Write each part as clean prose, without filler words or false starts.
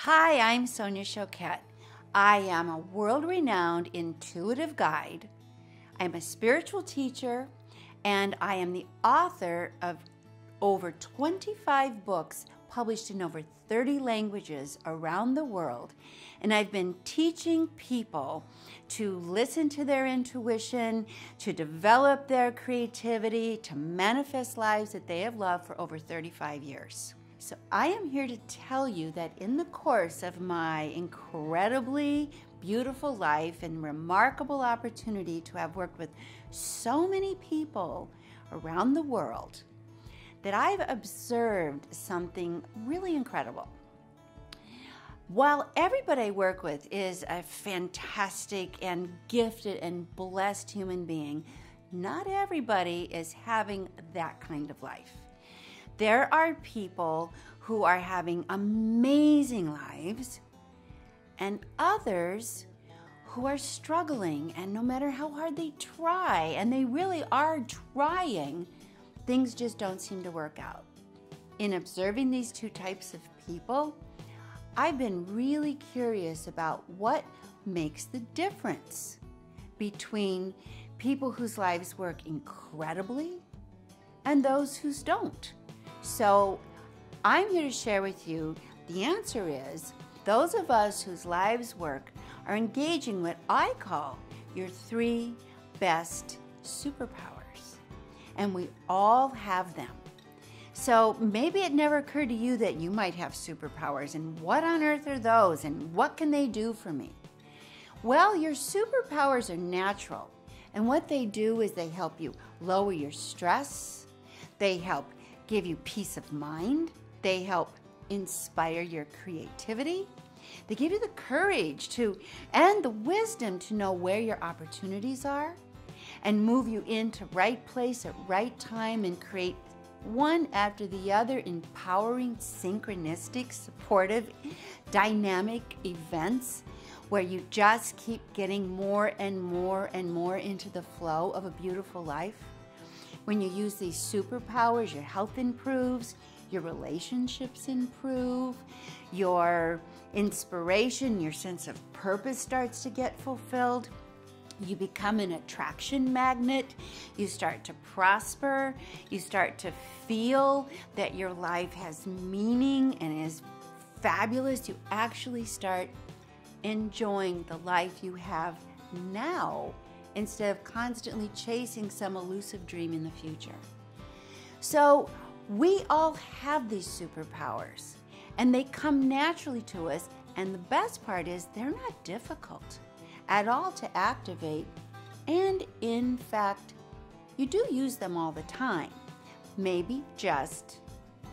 Hi, I'm Sonia Choquette. I am a world-renowned intuitive guide. I'm a spiritual teacher, and I am the author of over 25 books published in over 30 languages around the world. And I've been teaching people to listen to their intuition, to develop their creativity, to manifest lives that they have loved for over 35 years. So I am here to tell you that in the course of my incredibly beautiful life and remarkable opportunity to have worked with so many people around the world, that I've observed something really incredible. While everybody I work with is a fantastic and gifted and blessed human being, not everybody is having that kind of life. There are people who are having amazing lives and others who are struggling, and no matter how hard they try, and they really are trying, things just don't seem to work out. In observing these two types of people, I've been really curious about what makes the difference between people whose lives work incredibly and those whose don't. So I'm here to share with you the answer is those of us whose lives work are engaging what I call your three best superpowers. And we all have them. So maybe it never occurred to you that you might have superpowers, and what on earth are those, and what can they do for me? Well, your superpowers are natural, and what they do is they help you lower your stress, they help give you peace of mind, they help inspire your creativity, they give you the courage to and the wisdom to know where your opportunities are and move you into right place at right time and create one after the other empowering, synchronistic, supportive, dynamic events where you just keep getting more and more and more into the flow of a beautiful life. When you use these superpowers, your health improves, your relationships improve, your inspiration, your sense of purpose starts to get fulfilled. You become an attraction magnet. You start to prosper. You start to feel that your life has meaning and is fabulous. You actually start enjoying the life you have now, instead of constantly chasing some elusive dream in the future. So we all have these superpowers, and they come naturally to us, and the best part is they're not difficult at all to activate, and in fact, you do use them all the time. Maybe just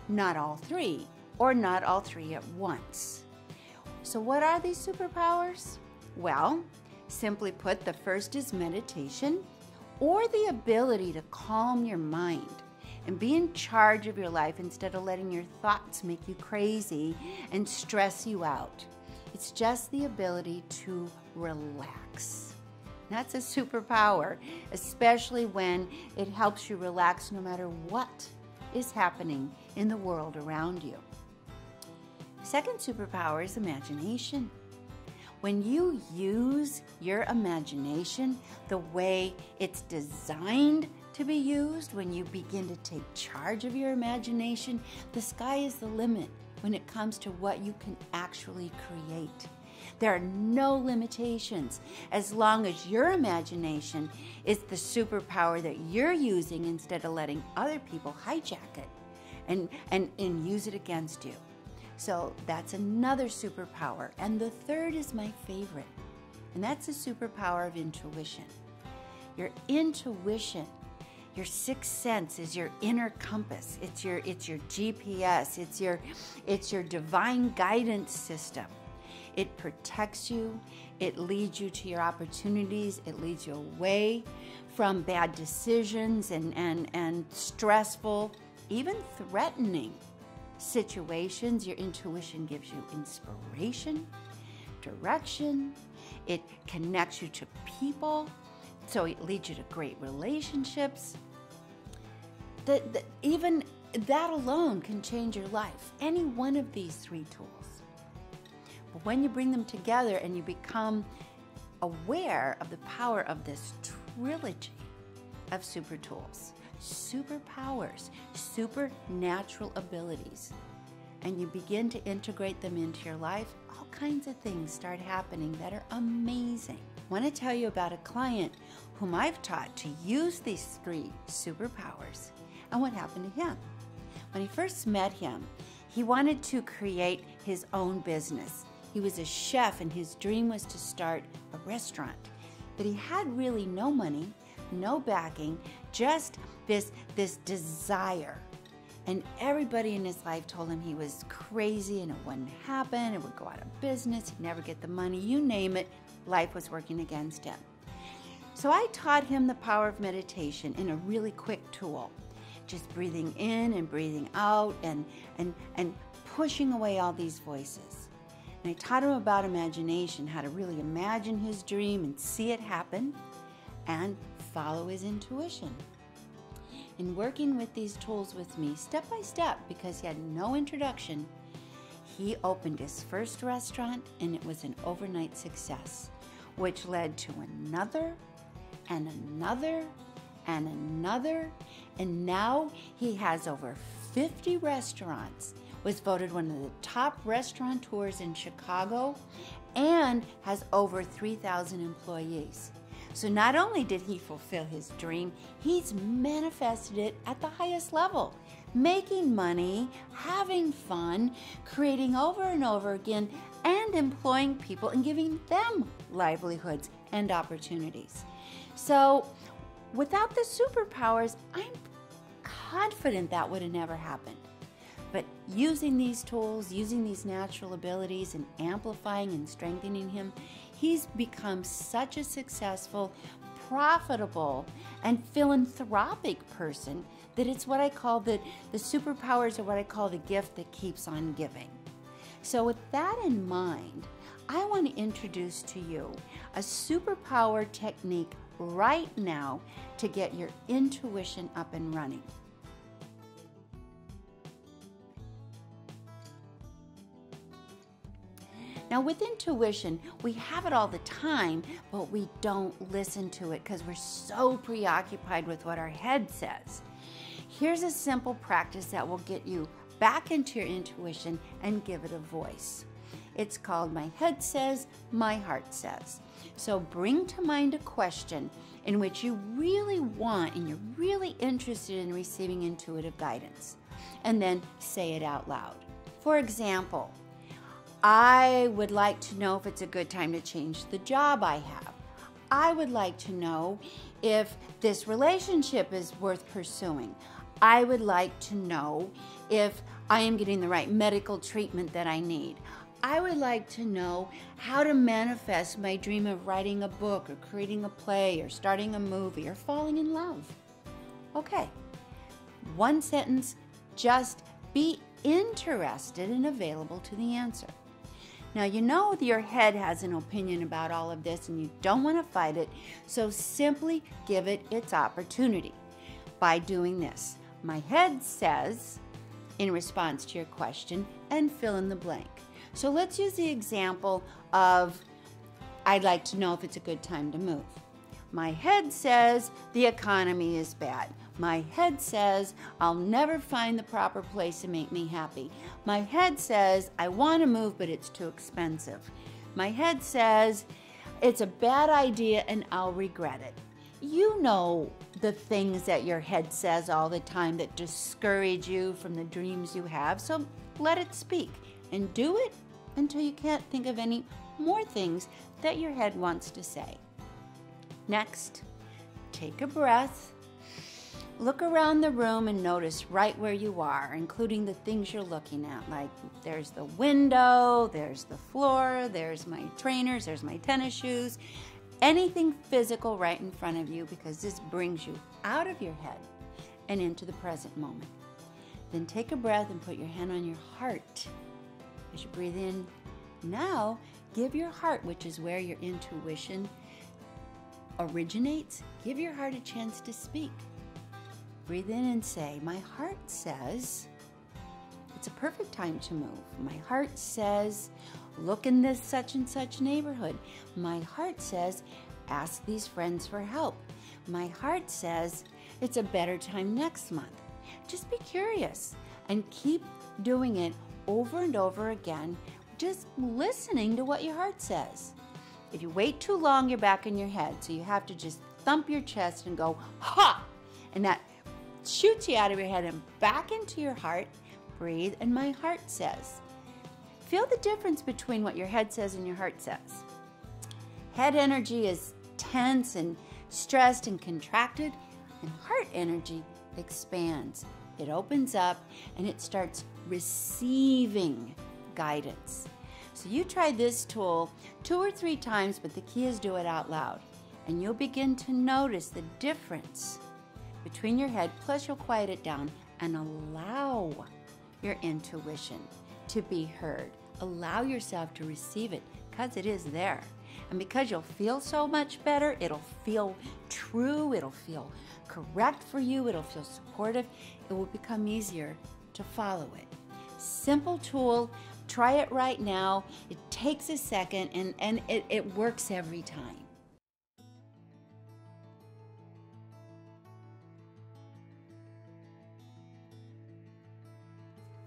not all three, or not all three at once. So what are these superpowers? Well, simply put, the first is meditation, or the ability to calm your mind and be in charge of your life instead of letting your thoughts make you crazy and stress you out. It's just the ability to relax. That's a superpower, especially when it helps you relax no matter what is happening in the world around you. Second superpower is imagination. When you use your imagination the way it's designed to be used, when you begin to take charge of your imagination, the sky is the limit when it comes to what you can actually create. There are no limitations as long as your imagination is the superpower that you're using instead of letting other people hijack it and use it against you. So that's another superpower. And the third is my favorite, and that's the superpower of intuition. Your intuition, your sixth sense, is your inner compass. It's your GPS. It's your divine guidance system. It protects you. It leads you to your opportunities. It leads you away from bad decisions and stressful, even threatening situations. Your intuition gives you inspiration, direction. It connects you to people, so it leads you to great relationships. Even that alone can change your life. Any one of these three tools. But when you bring them together and you become aware of the power of this trilogy of super tools, superpowers, supernatural abilities, and you begin to integrate them into your life, all kinds of things start happening that are amazing. I want to tell you about a client whom I've taught to use these 3 superpowers and what happened to him. When he first met him, he wanted to create his own business. He was a chef and his dream was to start a restaurant. But he had really no money, no backing, just this desire. And everybody in his life told him he was crazy and it wouldn't happen, it would go out of business, he'd never get the money, you name it, life was working against him. So I taught him the power of meditation in a really quick tool. Just breathing in and breathing out and pushing away all these voices. And I taught him about imagination, how to really imagine his dream and see it happen and follow his intuition. In working with these tools with me, step by step, because he had no introduction, he opened his first restaurant and it was an overnight success, which led to another and another and another, and now he has over 50 restaurants, was voted one of the top restaurateurs in Chicago, and has over 3,000 employees. So not only did he fulfill his dream, he's manifested it at the highest level, making money, having fun, creating over and over again, and employing people and giving them livelihoods and opportunities. So without the superpowers, I'm confident that would have never happened. But using these tools, using these natural abilities and amplifying and strengthening him, he's become such a successful, profitable, and philanthropic person that it's what I call the superpowers are what I call the gift that keeps on giving. So with that in mind, I want to introduce to you a superpower technique right now to get your intuition up and running. Now with intuition, we have it all the time, but we don't listen to it because we're so preoccupied with what our head says. Here's a simple practice that will get you back into your intuition and give it a voice. It's called My Head Says, My Heart Says. So bring to mind a question in which you really want and you're really interested in receiving intuitive guidance, and then say it out loud. For example, I would like to know if it's a good time to change the job I have. I would like to know if this relationship is worth pursuing. I would like to know if I am getting the right medical treatment that I need. I would like to know how to manifest my dream of writing a book or creating a play or starting a movie or falling in love. Okay, one sentence, just be interested and available to the answer. Now, you know your head has an opinion about all of this and you don't want to fight it, so simply give it its opportunity by doing this. My head says, in response to your question, and fill in the blank. So let's use the example of, I'd like to know if it's a good time to move. My head says the economy is bad. My head says I'll never find the proper place to make me happy. My head says I want to move, but it's too expensive. My head says it's a bad idea and I'll regret it. You know the things that your head says all the time that discourage you from the dreams you have, so let it speak and do it until you can't think of any more things that your head wants to say. Next, take a breath. Look around the room and notice right where you are, including the things you're looking at, like there's the window, there's the floor, there's my trainers, there's my tennis shoes, anything physical right in front of you, because this brings you out of your head and into the present moment. Then take a breath and put your hand on your heart. As you breathe in, now give your heart, which is where your intuition originates, give your heart a chance to speak. Breathe in and say, my heart says it's a perfect time to move. My heart says look in this such and such neighborhood. My heart says, ask these friends for help. My heart says, it's a better time next month. Just be curious and keep doing it over and over again, just listening to what your heart says. If you wait too long, you're back in your head, so you have to just thump your chest and go, ha! And that shoots you out of your head and back into your heart. Breathe, and my heart says. Feel the difference between what your head says and your heart says. Head energy is tense and stressed and contracted, and heart energy expands. It opens up and it starts receiving guidance. So you try this tool 2 or 3 times, but the key is do it out loud. And you'll begin to notice the difference between your head, plus you'll quiet it down and allow your intuition to be heard. Allow yourself to receive it, because it is there. And because you'll feel so much better, it'll feel true, it'll feel correct for you, it'll feel supportive, it will become easier to follow it. Simple tool, try it right now. It takes a second and it works every time.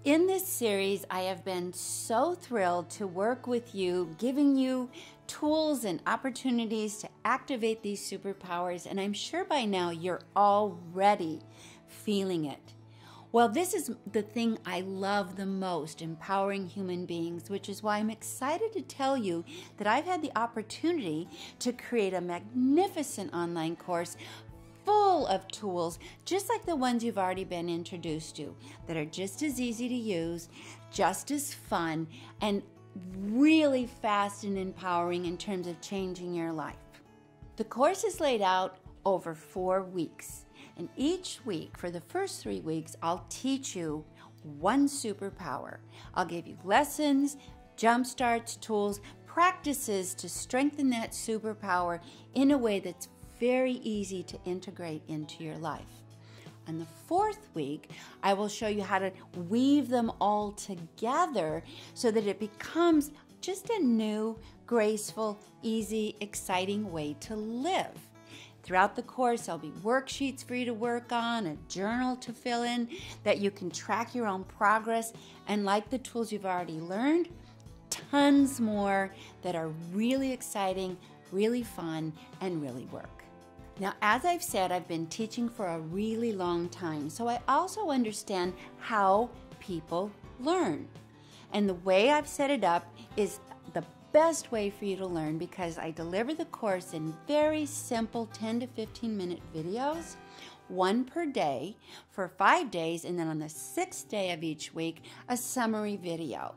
In this series, I have been so thrilled to work with you, giving you tools and opportunities to activate these superpowers, and I'm sure by now you're already feeling it. Well, this is the thing I love the most, empowering human beings, which is why I'm excited to tell you that I've had the opportunity to create a magnificent online course full of tools, just like the ones you've already been introduced to, that are just as easy to use, just as fun, and really fast and empowering in terms of changing your life. The course is laid out over 4 weeks, and each week, for the first 3 weeks, I'll teach you one superpower. I'll give you lessons, jump starts, tools, practices to strengthen that superpower in a way that's very easy to integrate into your life. On the 4th week, I will show you how to weave them all together so that it becomes just a new, graceful, easy, exciting way to live. Throughout the course, there'll be worksheets for you to work on, a journal to fill in, that you can track your own progress, and like the tools you've already learned, tons more that are really exciting, really fun, and really work. Now, as I've said, I've been teaching for a really long time, so I also understand how people learn. And the way I've set it up is the best way for you to learn, because I deliver the course in very simple 10 to 15 minute videos, 1 per day for 5 days, and then on the 6th day of each week, a summary video.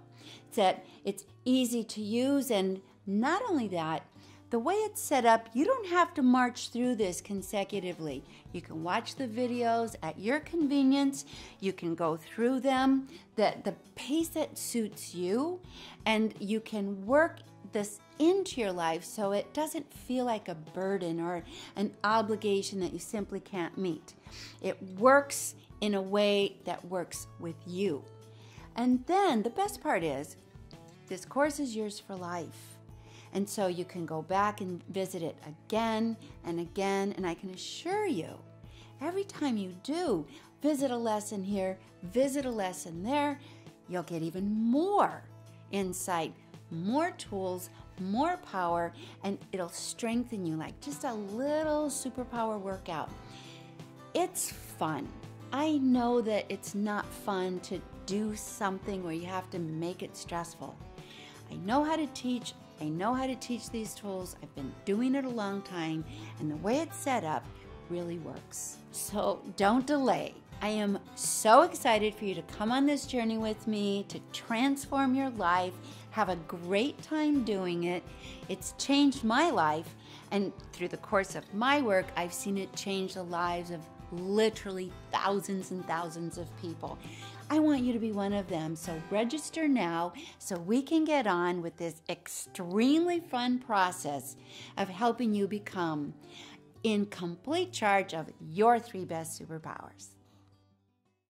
It's easy to use, and not only that, the way it's set up, you don't have to march through this consecutively. You can watch the videos at your convenience. You can go through them, the pace that suits you, and you can work this into your life so it doesn't feel like a burden or an obligation that you simply can't meet. It works in a way that works with you. And then the best part is, this course is yours for life. And so you can go back and visit it again and again, and I can assure you, every time you do visit a lesson here, visit a lesson there, you'll get even more insight, more tools, more power, and it'll strengthen you like just a little superpower workout. It's fun. I know that it's not fun to do something where you have to make it stressful. I know how to teach. I know how to teach these tools. I've been doing it a long time, and the way it's set up really works. So don't delay. I am so excited for you to come on this journey with me to transform your life. Have a great time doing it. It's changed my life, and through the course of my work, I've seen it change the lives of literally thousands and thousands of people. I want you to be one of them, so register now so we can get on with this extremely fun process of helping you become in complete charge of your 3 best superpowers.